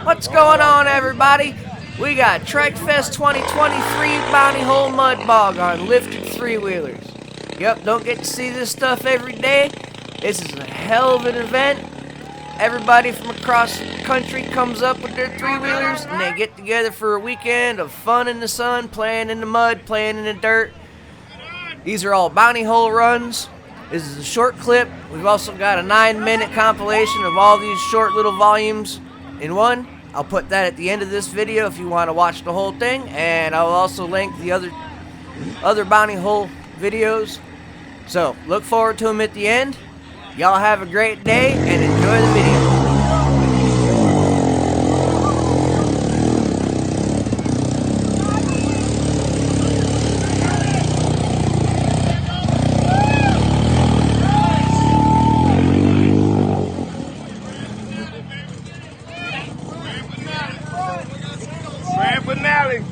What's going on, everybody? We got Trikefest 2023 Bounty Hole Mud Bog on lifted three-wheelers. Yep, don't get to see this stuff every day. This is a hell of an event. Everybody from across the country comes up with their three-wheelers and they get together for a weekend of fun in the sun, playing in the mud, playing in the dirt. These are all bounty hole runs. This is a short clip. We've also got a 9-minute compilation of all these short little volumes in one. I'll put that at the end of this video if you want to watch the whole thing, and I'll also link the other bounty hole videos. So look forward to them at the end. Y'all have a great day and enjoy the video. Finale.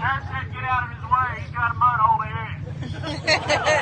Aaron said get out of his way. He's got a mud hole in it.